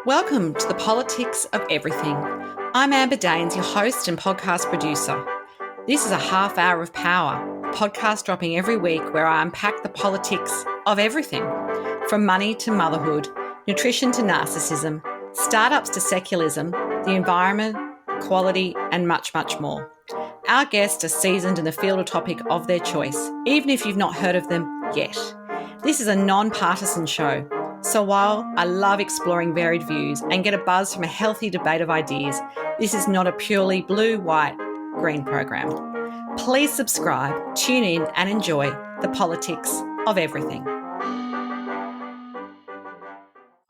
Welcome to the Politics of Everything. I'm Amber Daines, your host and podcast producer. This is a half hour of power, a podcast dropping every week where I unpack the politics of everything, from money to motherhood, nutrition to narcissism, startups to secularism, the environment, quality, and much, much more. Our guests are seasoned in the field or topic of their choice, even if you've not heard of them yet. This is a non-partisan show. So while I love exploring varied views and get a buzz from a healthy debate of ideas, this is not a purely blue, white, green program. Please subscribe, tune in and enjoy the politics of everything.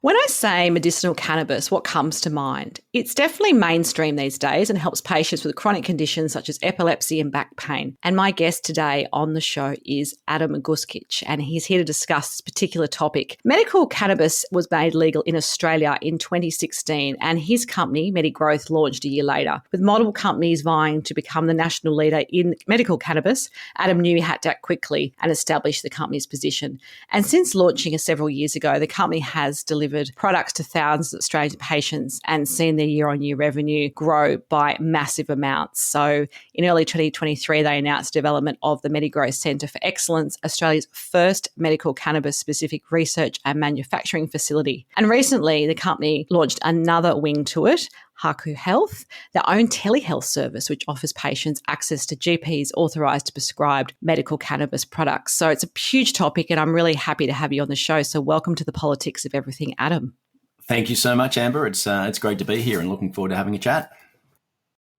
When I say medicinal cannabis, what comes to mind? It's definitely mainstream these days and helps patients with chronic conditions such as epilepsy and back pain. And my guest today on the show is Adam Guskich, and he's here to discuss this particular topic. Medical cannabis was made legal in Australia in 2016, and his company, Medigrowth, launched a year later. With multiple companies vying to become the national leader in medical cannabis, Adam knew he had to act quickly and establish the company's position. And since launching several years ago, the company has delivered products to thousands of Australian patients and seen their year-on-year revenue grow by massive amounts. So in early 2023, they announced development of the Medigrowth Center for Excellence, Australia's first medical cannabis-specific research and manufacturing facility. And recently, the company launched another wing to it, Haiku Health, their own telehealth service, which offers patients access to GPs authorised to prescribe medical cannabis products. So it's a huge topic, and I'm really happy to have you on the show. So welcome to the Politics of Everything, Adam. Thank you so much, Amber. It's great to be here and looking forward to having a chat.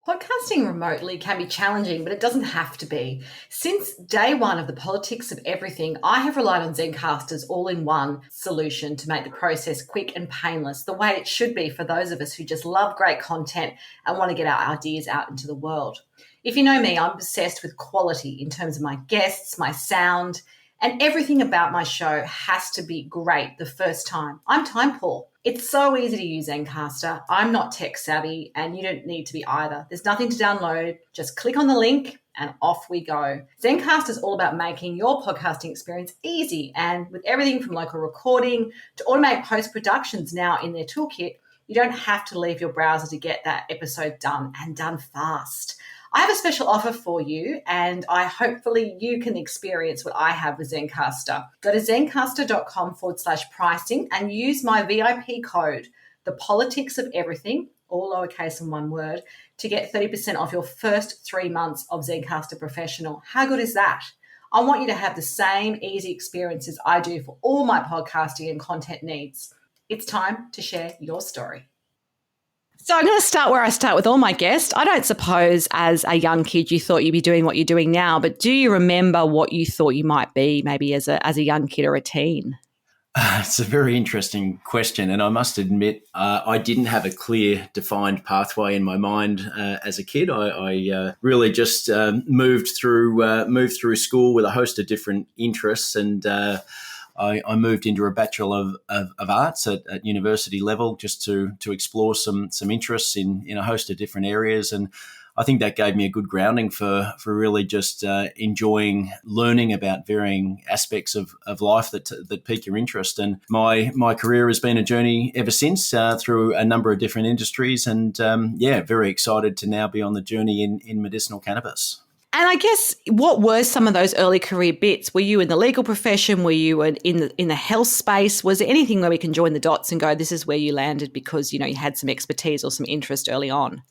Podcasting remotely can be challenging, but it doesn't have to be. Since day one of the Politics of Everything, I have relied on Zencastr's all-in-one solution to make the process quick and painless, the way it should be for those of us who just love great content and want to get our ideas out into the world. If you know me, I'm obsessed with quality in terms of my guests, my sound, and everything about my show has to be great the first time. I'm time poor. It's so easy to use Zencastr. I'm not tech savvy and you don't need to be either. There's nothing to download. Just click on the link and off we go. Zencastr is all about making your podcasting experience easy, and with everything from local recording to automated post-productions now in their toolkit, you don't have to leave your browser to get that episode done, and done fast. I have a special offer for you, and hopefully you can experience what I have with Zencastr. Go to zencastr.com/pricing and use my VIP code, the Politics of Everything, all lowercase and one word, to get 30% off your first 3 months of Zencastr Professional. How good is that? I want you to have the same easy experiences I do for all my podcasting and content needs. It's time to share your story. So I'm going to start where I start with all my guests. I don't suppose as a young kid you thought you'd be doing what you're doing now, but do you remember what you thought you might be maybe as a young kid or a teen? It's a very interesting question, and I must admit I didn't have a clear, defined pathway in my mind as a kid. I really just moved through school with a host of different interests, and I moved into a Bachelor of Arts at university level just to explore some interests in a host of different areas. And I think that gave me a good grounding for really just enjoying learning about varying aspects of life that pique your interest. And my career has been a journey ever since through a number of different industries. And very excited to now be on the journey in medicinal cannabis. And I guess what were some of those early career bits? Were you in the legal profession? Were you in the health space? Was there anything where we can join the dots and go, this is where you landed because, you had some expertise or some interest early on?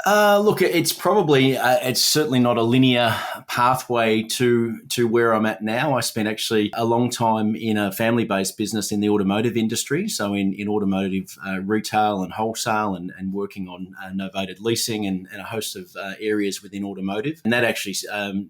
Look, it's probably it's certainly not a linear pathway to where I'm at now. I spent actually a long time in a family-based business in the automotive industry, so in automotive retail and wholesale, and working on novated leasing and a host of areas within automotive. And that actually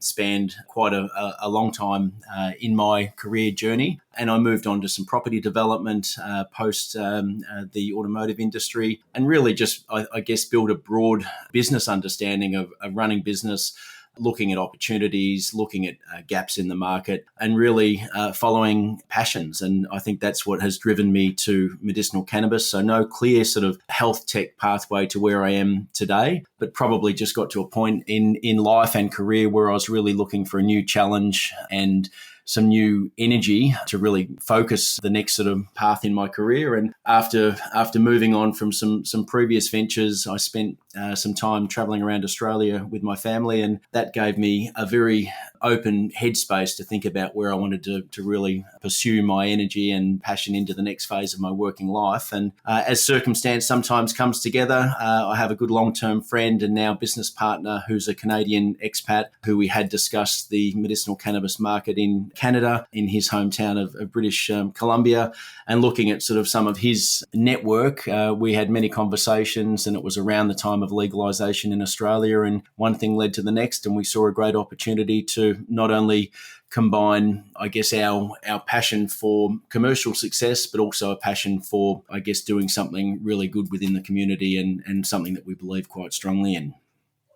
spanned quite a long time in my career journey. And I moved on to some property development post the automotive industry, and really just, I guess, build a broad business understanding of running business, looking at opportunities, looking at gaps in the market, and really following passions. And I think that's what has driven me to medicinal cannabis. So no clear sort of health tech pathway to where I am today, but probably just got to a point in life and career where I was really looking for a new challenge and some new energy to really focus the next sort of path in my career. And after moving on from some previous ventures, I spent some time traveling around Australia with my family, and that gave me a very open headspace to think about where I wanted to really pursue my energy and passion into the next phase of my working life. And as circumstance sometimes comes together, I have a good long-term friend and now business partner who's a Canadian expat who we had discussed the medicinal cannabis market in Canada, in his hometown of British Columbia, and looking at sort of some of his network. We had many conversations, and it was around the time of legalisation in Australia, and one thing led to the next, and we saw a great opportunity to not only combine, I guess, our passion for commercial success, but also a passion for, I guess, doing something really good within the community and something that we believe quite strongly in.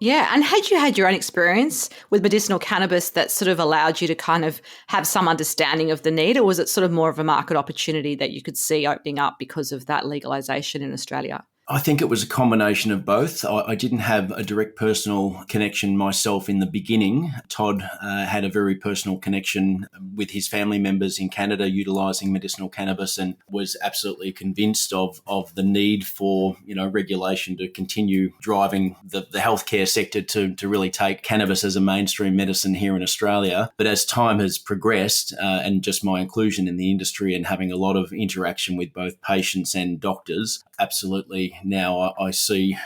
Yeah. And had you had your own experience with medicinal cannabis that sort of allowed you to kind of have some understanding of the need, or was it sort of more of a market opportunity that you could see opening up because of that legalisation in Australia? I think it was a combination of both. I didn't have a direct personal connection myself in the beginning. Todd had a very personal connection with his family members in Canada utilising medicinal cannabis, and was absolutely convinced of the need for regulation to continue driving the healthcare sector to really take cannabis as a mainstream medicine here in Australia. But as time has progressed, and just my inclusion in the industry and having a lot of interaction with both patients and doctors, absolutely now I see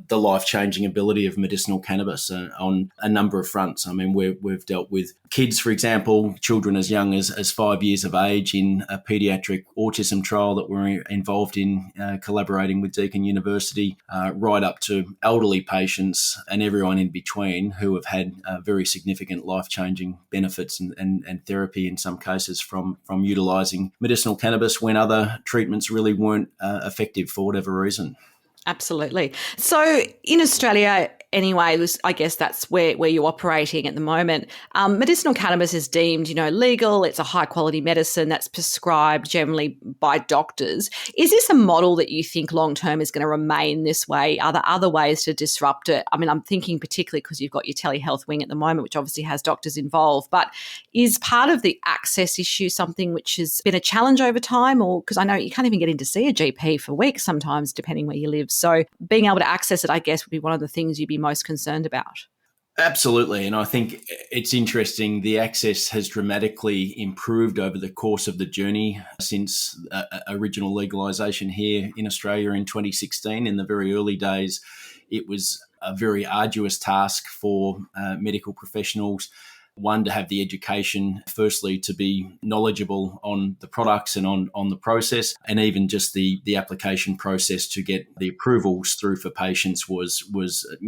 the life-changing ability of medicinal cannabis on a number of fronts. I mean, we've dealt with kids, for example, children as young as 5 years of age in a paediatric autism trial that we're involved in, collaborating with Deakin University, right up to elderly patients and everyone in between who have had very significant life-changing benefits and therapy in some cases from utilising medicinal cannabis when other treatments really weren't effective for whatever reason. Absolutely. So in Australia, anyway, I guess that's where you're operating at the moment. Medicinal cannabis is deemed, legal. It's a high quality medicine that's prescribed generally by doctors. Is this a model that you think long term is going to remain this way? Are there other ways to disrupt it? I mean, I'm thinking particularly because you've got your telehealth wing at the moment, which obviously has doctors involved. But is part of the access issue something which has been a challenge over time? Or because I know you can't even get in to see a GP for weeks sometimes, depending where you live. So being able to access it, I guess, would be one of the things you'd be most concerned about. Absolutely. And I think it's interesting. The access has dramatically improved over the course of the journey since original legalisation here in Australia in 2016. In the very early days, it was a very arduous task for medical professionals. One, to have the education, firstly, to be knowledgeable on the products and on the process, and even just the application process to get the approvals through for patients was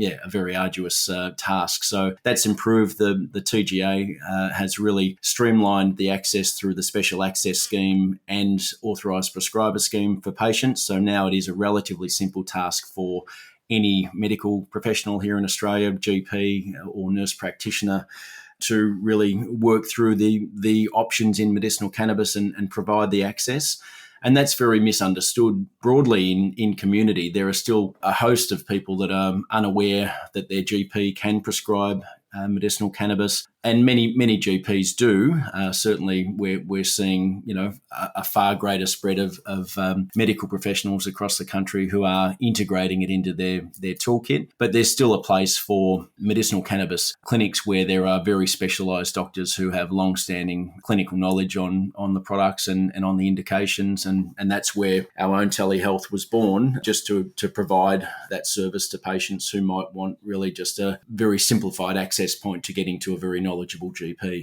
a very arduous task. So that's improved. The TGA has really streamlined the access through the special access scheme and authorised prescriber scheme for patients. So now it is a relatively simple task for any medical professional here in Australia, GP or nurse practitioner, to really work through the options in medicinal cannabis and provide the access. And that's very misunderstood broadly in community. There are still a host of people that are unaware that their GP can prescribe medicinal cannabis, and many GPs do. Certainly, we're seeing a far greater spread of medical professionals across the country who are integrating it into their toolkit. But there's still a place for medicinal cannabis clinics where there are very specialised doctors who have long-standing clinical knowledge on the products and on the indications, and that's where our own telehealth was born, just to provide that service to patients who might want really just a very simplified access point to getting to a very knowledgeable GP.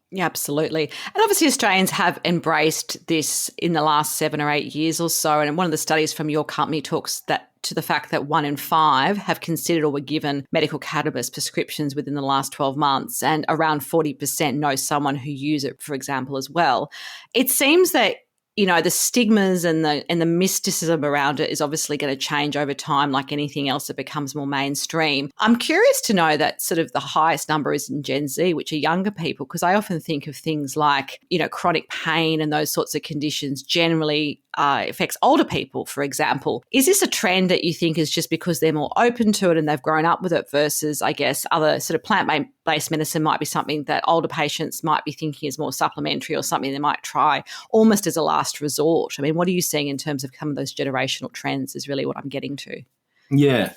Yeah, absolutely. And obviously Australians have embraced this in the last 7 or 8 years or so. And one of the studies from your company talks to the fact that 1 in 5 have considered or were given medical cannabis prescriptions within the last 12 months. And around 40% know someone who use it, for example, as well. It seems that the stigmas and the mysticism around it is obviously going to change over time, like anything else that becomes more mainstream. I'm curious to know that sort of the highest number is in Gen Z, which are younger people, because I often think of things like, chronic pain and those sorts of conditions generally affects older people, for example. Is this a trend that you think is just because they're more open to it and they've grown up with it versus, I guess, other sort of plant-based plant-based medicine might be something that older patients might be thinking is more supplementary or something they might try almost as a last resort. I mean, what are you seeing in terms of some of those generational trends is really what I'm getting to. Yeah.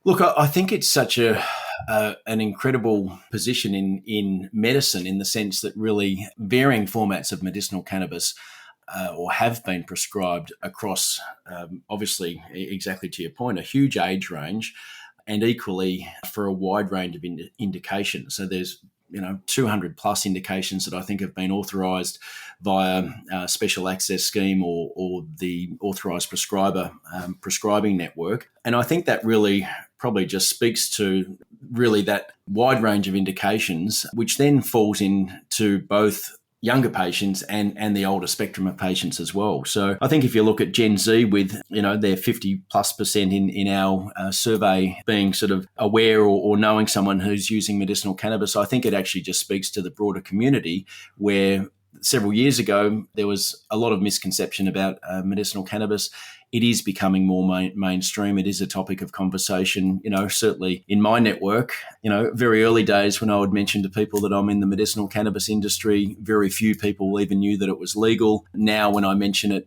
Look, I think it's such an incredible position in medicine, in the sense that really varying formats of medicinal cannabis or have been prescribed across, obviously, exactly to your point, a huge age range, and equally for a wide range of indications. So there's 200 plus indications that I think have been authorised via a special access scheme or the authorised prescriber prescribing network. And I think that really probably just speaks to really that wide range of indications, which then falls into both younger patients and the older spectrum of patients as well. So I think if you look at Gen Z with, their 50+% in our survey being sort of aware or knowing someone who's using medicinal cannabis, I think it actually just speaks to the broader community, where several years ago there was a lot of misconception about medicinal cannabis. It is becoming more mainstream. It is a topic of conversation, certainly in my network, very early days when I would mention to people that I'm in the medicinal cannabis industry, very few people even knew that it was legal. Now, when I mention it,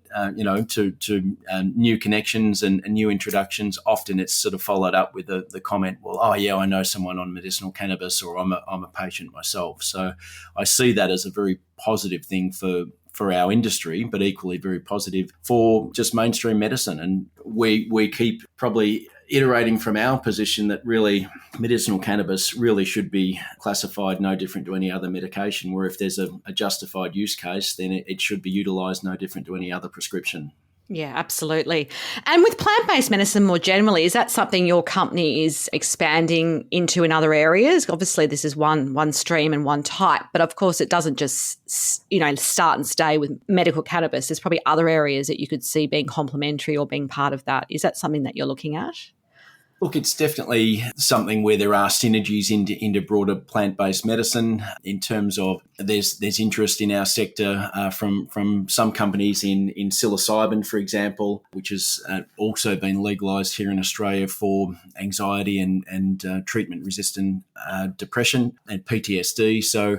to new connections and new introductions, often it's sort of followed up with the comment, well, oh yeah, I know someone on medicinal cannabis, or I'm a patient myself. So I see that as a very positive thing for our industry, but equally very positive for just mainstream medicine. And we keep probably iterating from our position that really medicinal cannabis really should be classified no different to any other medication, where if there's a justified use case, then it should be utilised no different to any other prescription. Yeah, absolutely. And with plant-based medicine more generally, is that something your company is expanding into in other areas? Obviously, this is one stream and one type, but of course it doesn't just, start and stay with medical cannabis. There's probably other areas that you could see being complementary or being part of that. Is that something that you're looking at? Look, it's definitely something where there are synergies into broader plant-based medicine, in terms of there's interest in our sector from some companies in psilocybin, for example, which has also been legalised here in Australia for anxiety and treatment-resistant depression and PTSD. So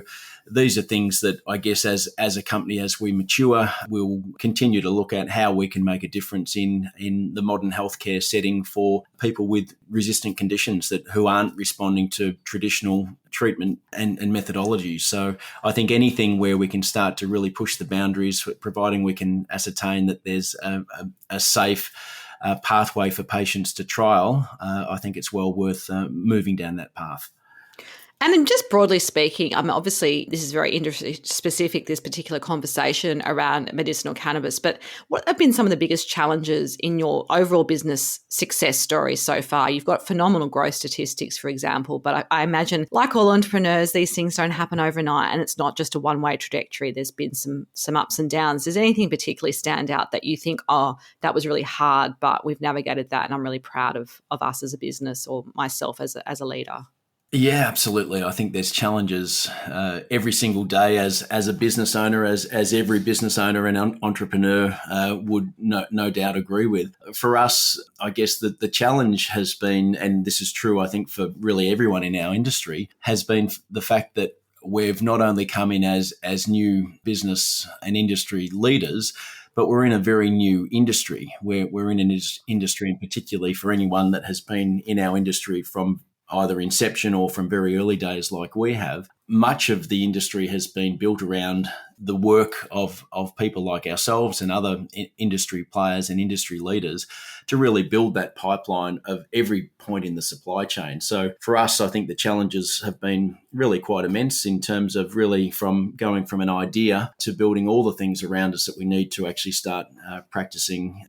these are things that I guess as a company, as we mature, we'll continue to look at how we can make a difference in the modern healthcare setting for people with resistant conditions who aren't responding to traditional treatment and methodologies. So I think anything where we can start to really push the boundaries, providing we can ascertain that there's a safe pathway for patients to trial, I think it's well worth moving down that path. And then just broadly speaking, obviously this is very industry specific, this particular conversation around medicinal cannabis, but what have been some of the biggest challenges in your overall business success story so far? You've got phenomenal growth statistics, for example, but I imagine, like all entrepreneurs, these things don't happen overnight, and it's not just a one-way trajectory. There's been some ups and downs. Does anything particularly stand out that you think, oh, that was really hard, but we've navigated that and I'm really proud of us as a business, or myself as a leader? Yeah, absolutely. I think there's challenges every single day as a business owner, as every business owner and entrepreneur would no doubt agree with. For us, I guess that the challenge has been, and this is true, I think, for really everyone in our industry, has been the fact that we've not only come in as new business and industry leaders, but we're in a very new industry. We're in an industry, and particularly for anyone that has been in our industry from either inception or from very early days like we have, much of the industry has been built around the work of people like ourselves and other industry players and industry leaders to really build that pipeline of every point in the supply chain. So for us, I think the challenges have been really quite immense in terms of really from going from an idea to building all the things around us that we need to actually start practicing,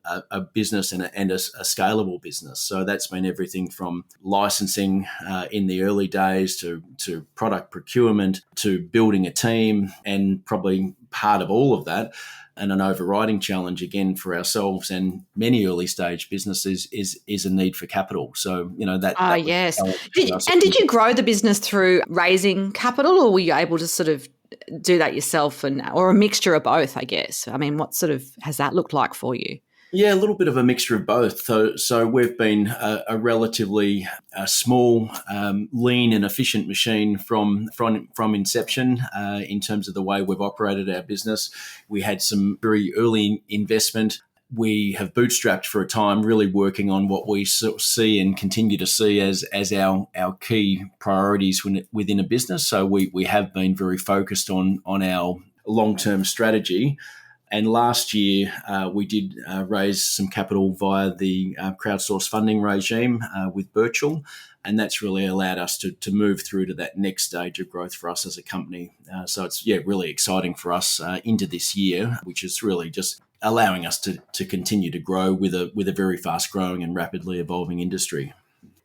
a business and a scalable business. So that's been everything from licensing in the early days to product procurement to building a team, and probably part of all of that, and an overriding challenge again for ourselves and many early stage businesses is a need for capital. So yes. Did you grow the business through raising capital, or were you able to sort of do that yourself, or a mixture of both? I guess. I mean, what sort of has that looked like for you? Yeah, a little bit of a mixture of both. So we've been a relatively small, lean and efficient machine from inception in terms of the way we've operated our business. We had some very early investment. We have bootstrapped for a time, really working on what we see and continue to see as our key priorities within a business. So we have been very focused on our long-term strategy. And last year, we did raise some capital via the crowdsourced funding regime with Birchall. And that's really allowed us to move through to that next stage of growth for us as a company. So it's, really exciting for us into this year, which is really just allowing us to continue to grow with a very fast growing and rapidly evolving industry.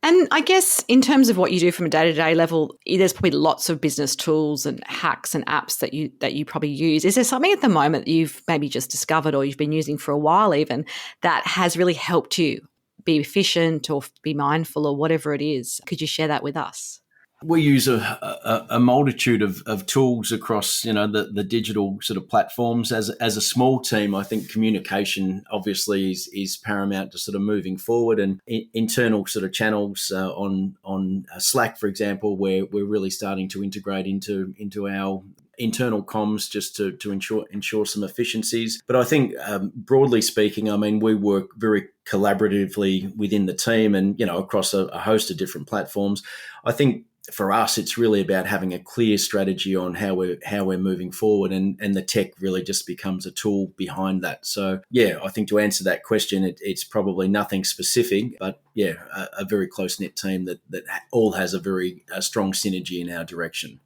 And I guess in terms of what you do from a day-to-day level, there's probably lots of business tools and hacks and apps that you probably use. Is there something at the moment that you've maybe just discovered or you've been using for a while even that has really helped you be efficient or be mindful or whatever it is? Could you share that with us? We use a multitude of tools across, the digital sort of platforms. As a small team, I think communication obviously is paramount to sort of moving forward, and internal sort of channels on Slack, for example, where we're really starting to integrate into our internal comms just to ensure some efficiencies. But I think broadly speaking, I mean, we work very collaboratively within the team and, across a host of different platforms. I think for us, it's really about having a clear strategy on how we're moving forward, and the tech really just becomes a tool behind that. So, I think to answer that question, it's probably nothing specific, but a very close-knit team that all has a very strong synergy in our direction.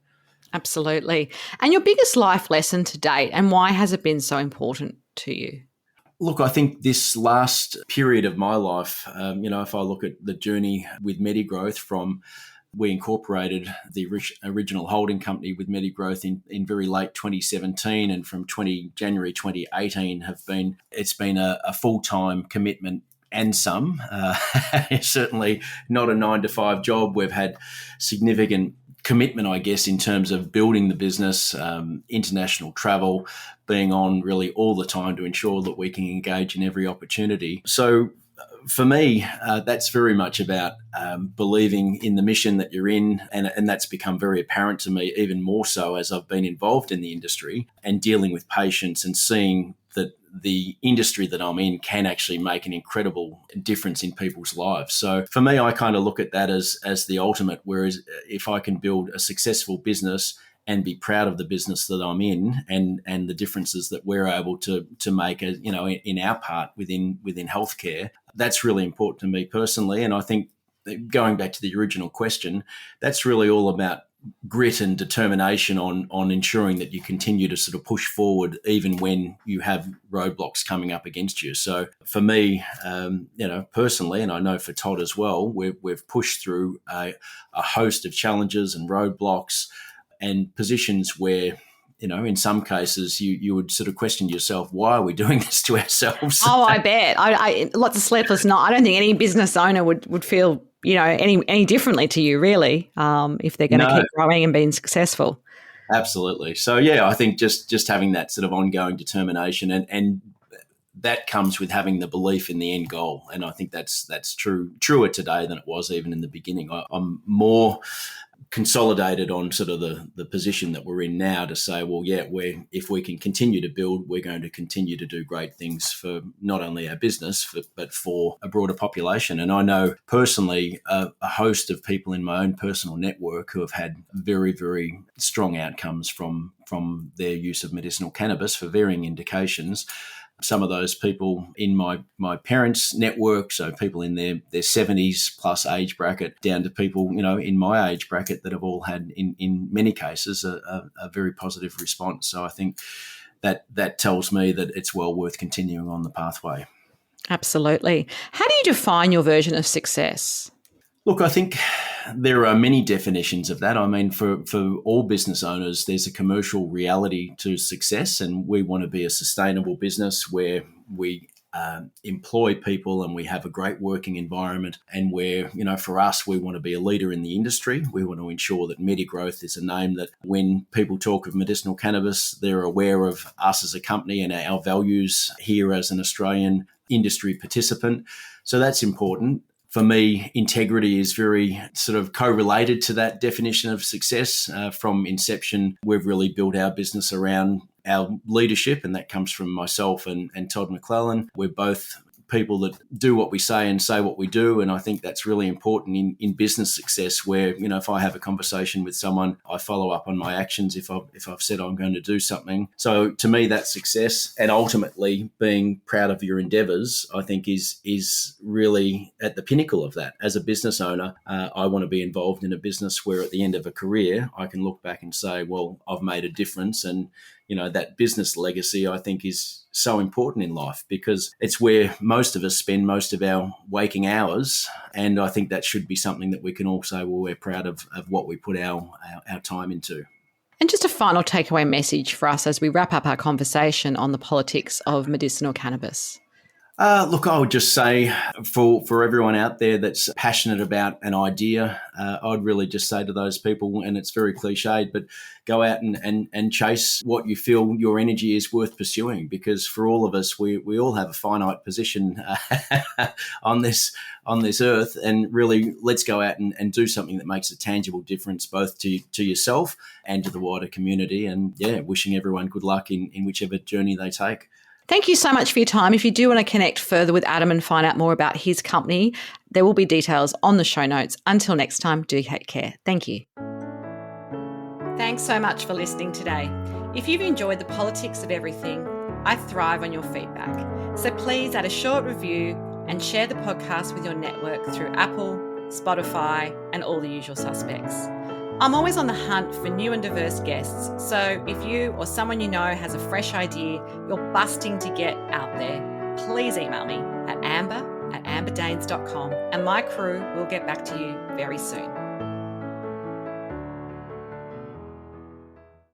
Absolutely. And your biggest life lesson to date, and why has it been so important to you? Look, I think this last period of my life, if I look at the journey with Medigrowth we incorporated the original holding company with Medigrowth in very late 2017, and from January 2018 it's been a full-time commitment and some. It's certainly not a 9-to-5 job. We've had significant commitment, I guess, in terms of building the business, international travel, being on really all the time to ensure that we can engage in every opportunity. So for me, that's very much about believing in the mission that you're in, and that's become very apparent to me, even more so as I've been involved in the industry and dealing with patients and seeing that the industry that I'm in can actually make an incredible difference in people's lives. So for me, I kind of look at that as the ultimate, whereas if I can build a successful business and be proud of the business that I'm in and the differences that we're able to make, in our part within healthcare, that's really important to me personally. And I think going back to the original question, that's really all about grit and determination on ensuring that you continue to sort of push forward even when you have roadblocks coming up against you. So for me, personally, and I know for Todd as well, we've pushed through a host of challenges and roadblocks and positions where, in some cases you would sort of question yourself, why are we doing this to ourselves? Oh, I bet. I lots of sleepless nights. I don't think any business owner would feel, any differently to you, really, if they're going to keep growing and being successful. Absolutely. So, I think just having that sort of ongoing determination and that comes with having the belief in the end goal. And I think that's truer today than it was even in the beginning. I'm more consolidated on sort of the position that we're in now to say, well, if we can continue to build, we're going to continue to do great things for not only our business, but for a broader population. And I know personally a host of people in my own personal network who have had very, very strong outcomes from their use of medicinal cannabis for varying indications. Some of those people in my parents' network, so people in their 70s plus age bracket, down to people, in my age bracket that have all had, in many cases, a very positive response. So I think that tells me that it's well worth continuing on the pathway. Absolutely. How do you define your version of success? Look, I think there are many definitions of that. I mean, for all business owners, there's a commercial reality to success, and we want to be a sustainable business where we employ people and we have a great working environment, and where, for us, we want to be a leader in the industry. We want to ensure that Medigrowth is a name that when people talk of medicinal cannabis, they're aware of us as a company and our values here as an Australian industry participant. So that's important. For me, integrity is very sort of correlated to that definition of success. From inception, we've really built our business around our leadership, and that comes from myself and Todd McClellan. We're both people that do what we say and say what we do. And I think that's really important in business success where, if I have a conversation with someone, I follow up on my actions if I've said I'm going to do something. So to me, that's success. And ultimately being proud of your endeavors, I think is really at the pinnacle of that. As a business owner, I want to be involved in a business where at the end of a career, I can look back and say, well, I've made a difference. And that business legacy, I think, is so important in life because it's where most of us spend most of our waking hours. And I think that should be something that we can all say, well, we're proud of what we put our time into. And just a final takeaway message for us as we wrap up our conversation on the politics of medicinal cannabis. Look, I would just say for everyone out there that's passionate about an idea, I'd really just say to those people, and it's very cliched, but go out and chase what you feel your energy is worth pursuing, because for all of us, we all have a finite position on this earth, and really let's go out and do something that makes a tangible difference both to yourself and to the wider community. And wishing everyone good luck in whichever journey they take. Thank you so much for your time. If you do want to connect further with Adam and find out more about his company, there will be details on the show notes. Until next time, do take care. Thank you. Thanks so much for listening today. If you've enjoyed the politics of everything, I thrive on your feedback. So please add a short review and share the podcast with your network through Apple, Spotify, and all the usual suspects. I'm always on the hunt for new and diverse guests, so if you or someone you know has a fresh idea you're busting to get out there, please email me at amber@amberdanes.com and my crew will get back to you very soon.